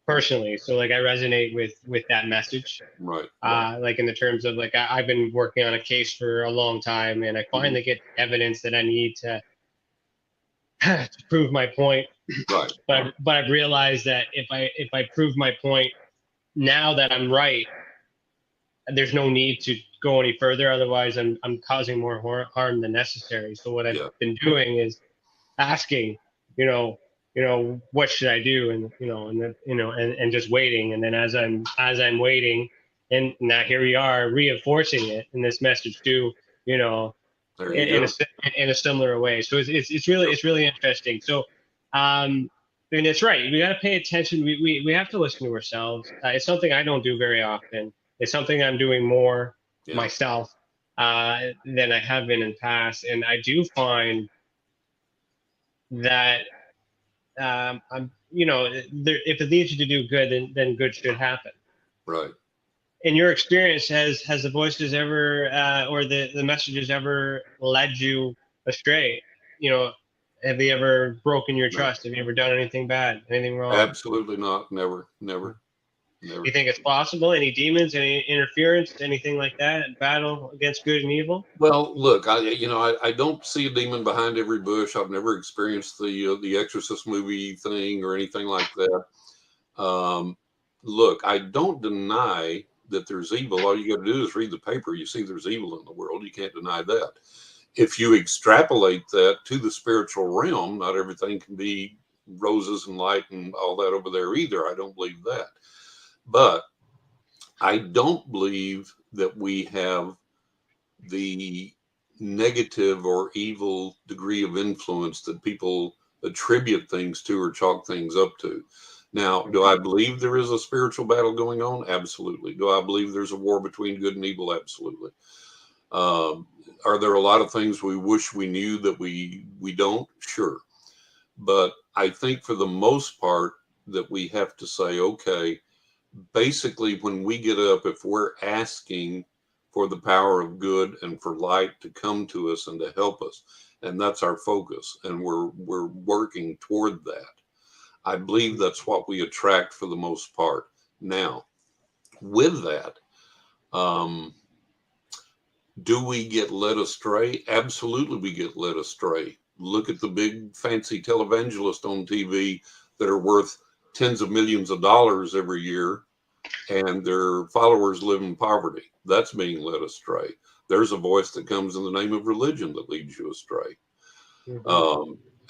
personally. So like I resonate with that message. Right. Like in the terms of like I've been working on a case for a long time, and I finally get evidence that I need to prove my point. Right. But I've realized that if I prove my point now that I'm right, there's no need to go any further. Otherwise, I'm causing more harm than necessary. So what I've been doing is asking, what should I do, and just waiting. And then as I'm waiting, and now here we are reinforcing it in this message too, in a similar way. So it's really interesting. So, and it's right. We got to pay attention. We have to listen to ourselves. It's something I don't do very often. It's something I'm doing more myself than I have been in the past. And I do find that if it leads you to do good, then good should happen. Right. In your experience, has the voices ever or the messages ever led you astray? Have they ever broken your trust? Have you ever done anything bad, anything wrong? Absolutely not. Never. You think it's possible? Any demons, any interference, anything like that? Battle against good and evil? Well, look, I don't see a demon behind every bush. I've never experienced the Exorcist movie thing or anything like that. look, I don't deny that there's evil. All you got to do is read the paper. You see there's evil in the world. You can't deny that. If you extrapolate that to the spiritual realm, not everything can be roses and light and all that over there either. I don't believe that. But I don't believe that we have the negative or evil degree of influence that people attribute things to or chalk things up to. Now, do I believe there is a spiritual battle going on? Absolutely. Do I believe there's a war between good and evil? Absolutely. Are there a lot of things we wish we knew that we don't? Sure. But I think for the most part that we have to say, okay, basically when we get up, if we're asking for the power of good and for light to come to us and to help us, and that's our focus, and we're working toward that, I believe that's what we attract for the most part. Now, with that, do we get led astray? Absolutely, we get led astray. Look at the big fancy televangelists on TV that are worth tens of millions of dollars every year, and their followers live in poverty. That's being led astray. There's a voice that comes in the name of religion that leads you astray.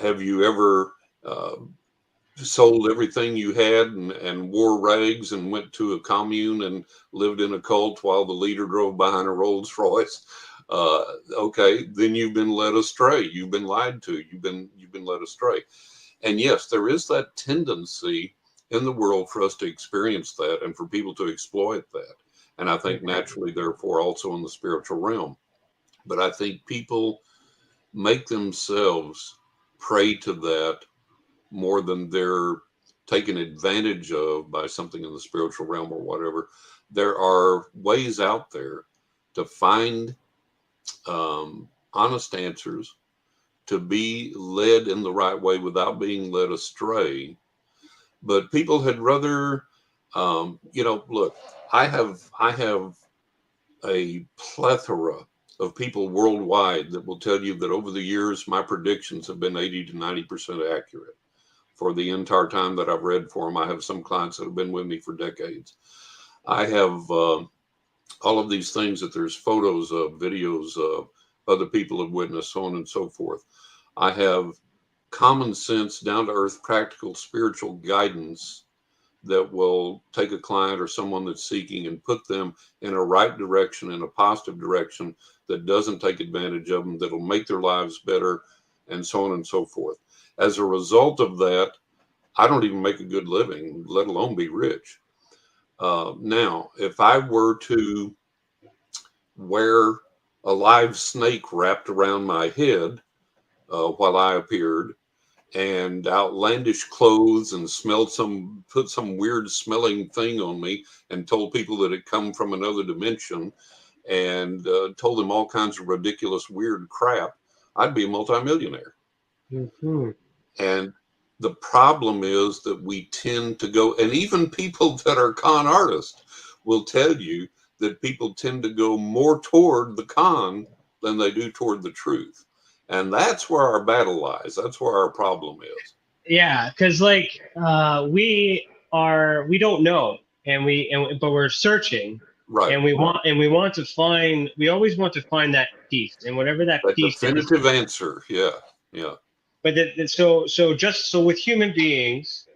Have you ever sold everything you had and wore rags and went to a commune and lived in a cult while the leader drove behind a Rolls Royce? Okay, then you've been led astray. You've been lied to. You've been led astray. And yes, there is that tendency in the world for us to experience that and for people to exploit that. And I think naturally, therefore, also in the spiritual realm. But I think people make themselves prey to that more than they're taken advantage of by something in the spiritual realm or whatever. There are ways out there to find honest answers, to be led in the right way without being led astray. But people had rather, look, I have a plethora of people worldwide that will tell you that over the years, my predictions have been 80 to 90% accurate. For the entire time that I've read for them, I have some clients that have been with me for decades. I have all of these things that there's photos of, videos of, other people have witnessed, so on and so forth. I have common sense, down to earth, practical, spiritual guidance that will take a client or someone that's seeking and put them in a right direction, in a positive direction that doesn't take advantage of them, that'll make their lives better, and so on and so forth. As a result of that, I don't even make a good living, let alone be rich. Now, if I were to wear a live snake wrapped around my head while I appeared, and outlandish clothes, and put some weird smelling thing on me, and told people that it come from another dimension, and told them all kinds of ridiculous, weird crap, I'd be a multimillionaire. And the problem is that we tend to go, and even people that are con artists will tell you that people tend to go more toward the con than they do toward the truth. And that's where our battle lies. That's where our problem is. Yeah, because we don't know, but we're searching, right? And we want to find. We always want to find that piece, and whatever that piece definitive answer. Yeah. But so with human beings,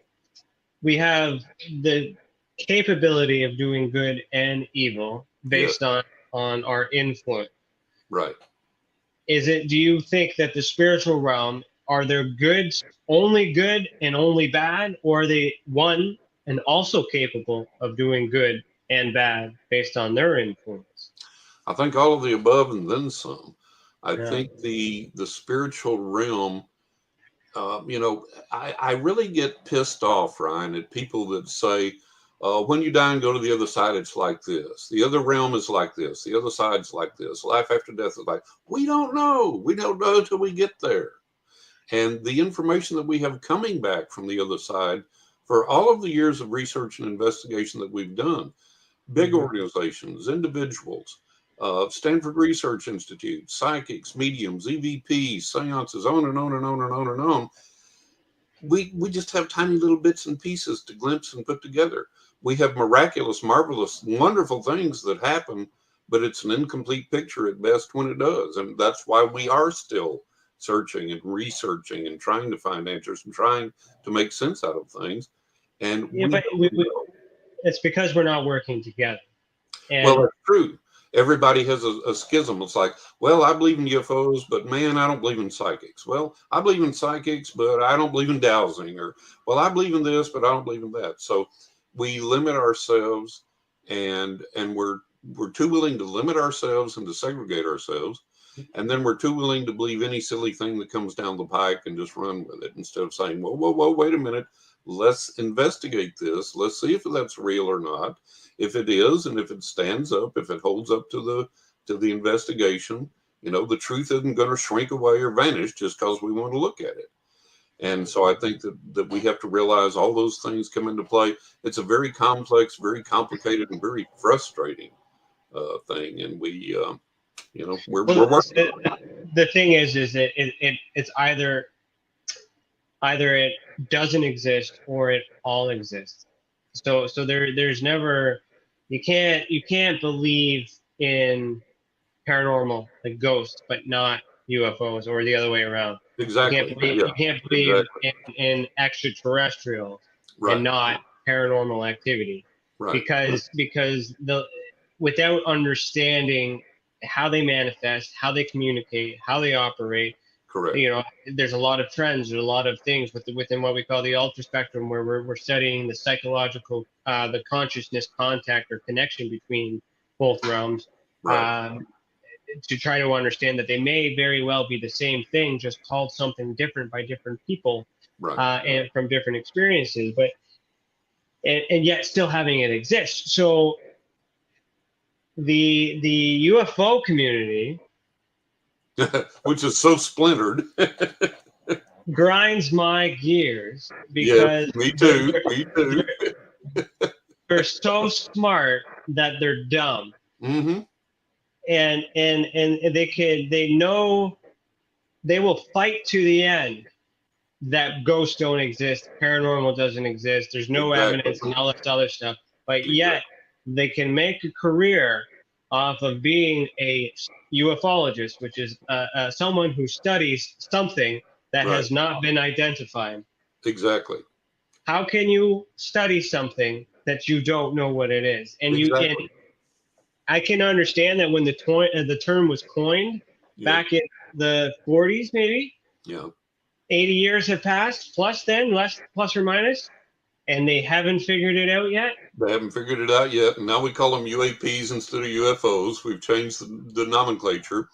we have the capability of doing good and evil based on our influence. Right. Do you think that the spiritual realm, are there goods, only good and only bad, or are they one and also capable of doing good and bad based on their influence? I think all of the above and then some. I think the spiritual realm, I really get pissed off, Ryan, at people that say, when you die and go to the other side, it's like this. The other realm is like this. The other side's like this. Life after death is like, we don't know. We don't know until we get there. And the information that we have coming back from the other side, for all of the years of research and investigation that we've done, big organizations, individuals, Stanford Research Institute, psychics, mediums, EVPs, seances, on and on and on and on and on. We just have tiny little bits and pieces to glimpse and put together. we have miraculous, marvelous, wonderful things that happen, but it's an incomplete picture at best when it does. And that's why we are still searching and researching and trying to find answers and trying to make sense out of things. And it's because we're not working together. And well, that's true. Everybody has a schism. It's like, well, I believe in UFOs, but man, I don't believe in psychics. Well, I believe in psychics, but I don't believe in dowsing. Or, well, I believe in this, but I don't believe in that. So we limit ourselves, and we're too willing to limit ourselves and to segregate ourselves. And then we're too willing to believe any silly thing that comes down the pike and just run with it instead of saying, whoa, wait a minute. Let's investigate this. Let's see if that's real or not. If it is, and if it stands up, if it holds up to the investigation, the truth isn't going to shrink away or vanish just because we want to look at it. And so I think that we have to realize all those things come into play. It's a very complex, very complicated, and very frustrating thing. And we're working. The thing is that it's either it doesn't exist or it all exists. So there's never, you can't believe in paranormal, like ghosts, but not UFOs, or the other way around. Exactly. You can't believe in extraterrestrials and not paranormal activity. Right. Because without understanding how they manifest, how they communicate, how they operate. Correct. There's a lot of trends, there's a lot of things within what we call the ultra spectrum, where we're studying the psychological, the consciousness contact or connection between both realms, right. To try to understand that they may very well be the same thing, just called something different by different people, right. And from different experiences, but and yet still having it exist. So the UFO community, which is so splintered, grinds my gears because me too. They're so smart that they're dumb. Mm-hmm. And they know they will fight to the end that ghosts don't exist, paranormal doesn't exist, there's no evidence and all this other stuff, but yet they can make a career off of being a ufologist, which is someone who studies something that has not been identified. Exactly. How can you study something that you don't know what it is? And I can understand that when the term was coined back in the 40s, maybe. Yeah. 80 years have passed, plus or minus, and they haven't figured it out yet. They haven't figured it out yet, and now we call them UAPs instead of UFOs. We've changed the nomenclature,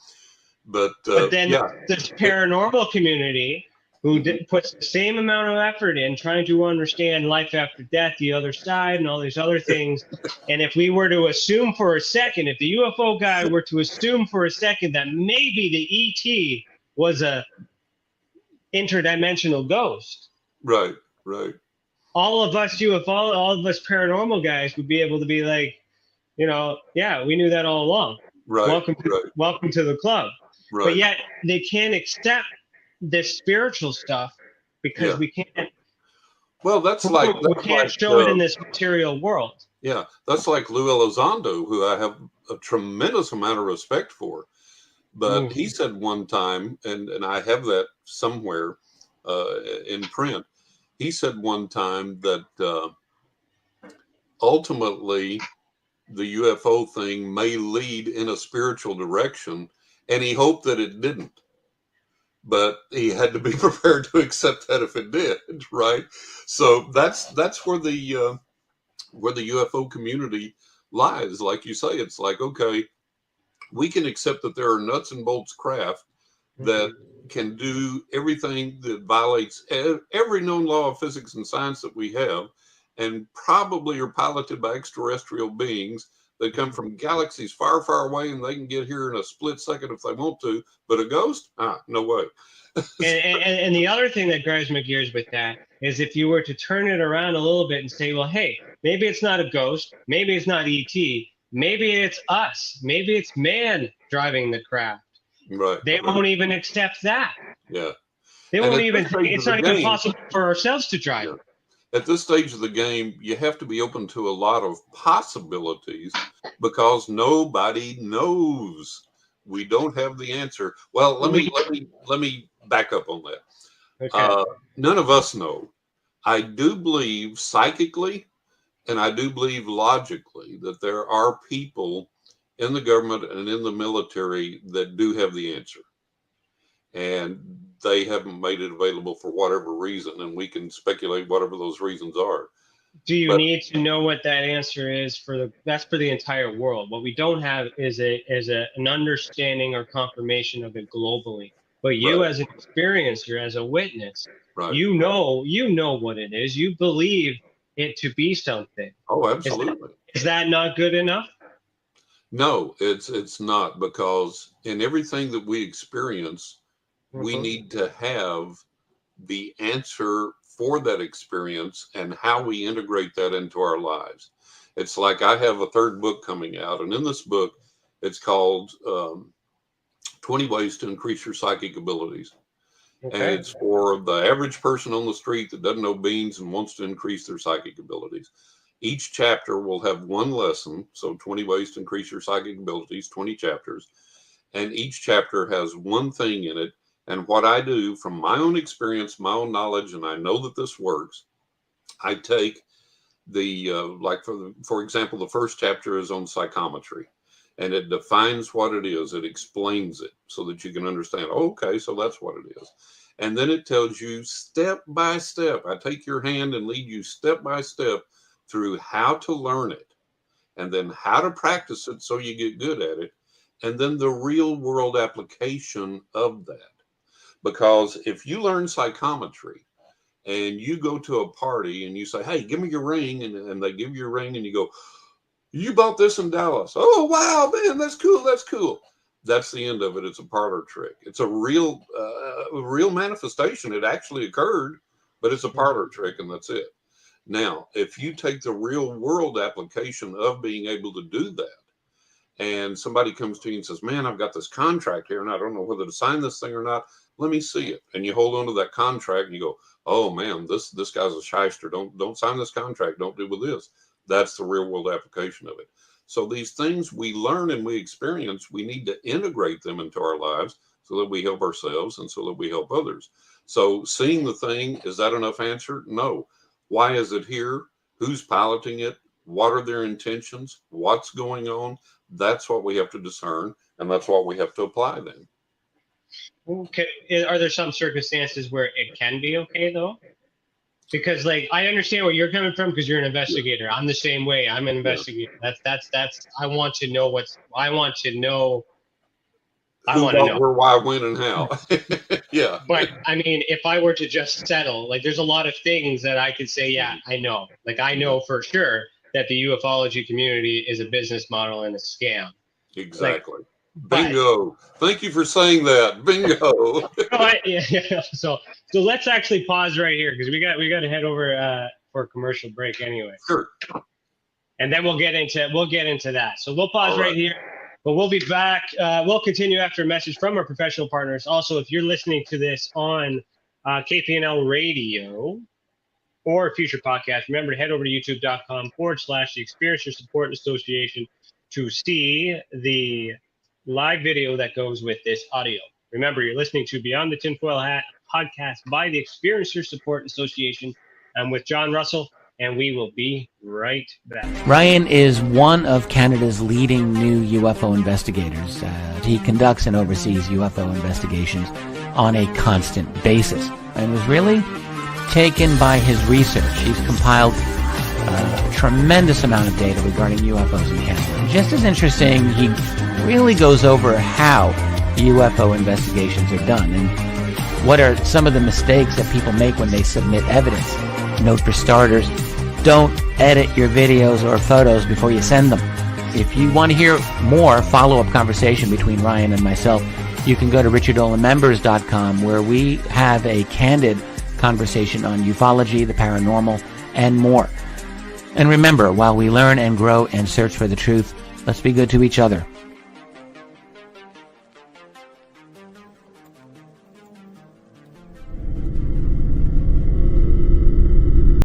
but then this paranormal community who puts the same amount of effort in trying to understand life after death, the other side, and all these other things. And if we were to assume for a second, if the UFO guy were to assume for a second that maybe the ET was a interdimensional ghost, right, all of us paranormal guys would be able to be like, we knew that all along. Right. Welcome to the club. Right. But yet they can't accept this spiritual stuff because we can't. Well, we can't show it in this material world. Yeah, that's like Lou Elizondo, who I have a tremendous amount of respect for. But he said one time, and I have that somewhere in print, he said one time that ultimately the UFO thing may lead in a spiritual direction, and he hoped that it didn't. But he had to be prepared to accept that if it did, right? So that's where the UFO community lies. Like you say, it's like, okay, we can accept that there are nuts and bolts craft that can do everything that violates every known law of physics and science that we have, and probably are piloted by extraterrestrial beings that come from galaxies far, far away, and they can get here in a split second if they want to. But a ghost? No way. and the other thing that grinds my gears with that is if you were to turn it around a little bit and say, well, hey, maybe it's not a ghost, maybe it's not ET, maybe it's us, maybe it's man driving the craft. Right. They won't even accept that. Yeah. They won't even. It's not even possible for ourselves to drive. Yeah. at this stage of the game, you have to be open to a lot of possibilities because nobody knows. We don't have the answer. Well, let me back up on that. Okay. None of us know. I do believe psychically, and I do believe logically that there are people in the government and in the military that do have the answer. And they haven't made it available for whatever reason, and we can speculate whatever those reasons are. Do you need to know what that answer is that's for the entire world? What we don't have is an understanding or confirmation of it globally. But you, Right. as an experiencer, as a witness, Right. you know what it is. You believe it to be something. Oh, absolutely. Is that not good enough? No, it's not, because in everything that we experience, we need to have the answer for that experience and how we integrate that into our lives. It's like I have a third book coming out, and in this book, it's called 20 Ways to Increase Your Psychic Abilities. Okay. And it's for the average person on the street that doesn't know beans and wants to increase their psychic abilities. Each chapter will have one lesson. So 20 Ways to Increase Your Psychic Abilities, 20 chapters. And each chapter has one thing in it. And what I do from my own experience, my own knowledge, and I know that this works, I take the, for example, the first chapter is on psychometry, and it defines what it is. It explains it so that you can understand, oh, okay, so that's what it is. And then it tells you step by step. I take your hand and lead you step by step through how to learn it, and then how to practice it so you get good at it, and then the real world application of that. Because if you learn psychometry and you go to a party and you say, hey, give me your ring, and they give you your ring, and you go, you bought this in Dallas. Oh, wow, man, that's cool. That's cool. That's the end of it. It's a parlor trick. It's a real manifestation. It actually occurred, but it's a parlor trick, and that's it. Now, if you take the real world application of being able to do that, and somebody comes to you and says, man, I've got this contract here, and I don't know whether to sign this thing or not. Let me see it. And you hold on to that contract and you go, oh man, this guy's a shyster. Don't sign this contract. Don't do with this. That's the real world application of it. So these things we learn and we experience, we need to integrate them into our lives so that we help ourselves and so that we help others. So seeing the thing, is that enough answer? No. Why is it here? Who's piloting it? What are their intentions? What's going on? That's what we have to discern, and that's what we have to apply then. Okay. Are there some circumstances where it can be okay though? Because like I understand where you're coming from because you're an investigator. I'm the same way. I'm an investigator. That's I want to know where, why, when, and how. Yeah. But I mean, if I were to just settle, like there's a lot of things that I could say, yeah, I know. Like I know for sure that the ufology community is a business model and a scam. Exactly. Bingo. Thank you for saying that. Bingo. Yeah. So let's actually pause right here because we got to head over for a commercial break anyway. Sure. And then we'll get into that. So we'll pause right here, but we'll be back. We'll continue after a message from our professional partners. Also, if you're listening to this on KPNL Radio or a future podcast, remember to head over to youtube.com/the Experiencer Support Association to see the live video that goes with this audio. Remember, you're listening to Beyond the Tinfoil Hat podcast by the Experiencer Support Association. I'm with John Russell, and we will be right back. Ryan is one of Canada's leading new UFO investigators. He conducts and oversees UFO investigations on a constant basis and was really taken by his research. He's compiled a tremendous amount of data regarding UFOs in Canada. And just as interesting, he really goes over how UFO investigations are done and what are some of the mistakes that people make when they submit evidence. Note for starters, don't edit your videos or photos before you send them. If you want to hear more follow-up conversation between Ryan and myself, you can go to richardolanmembers.com where we have a candid conversation on ufology, the paranormal, and more. And remember, while we learn and grow and search for the truth, let's be good to each other.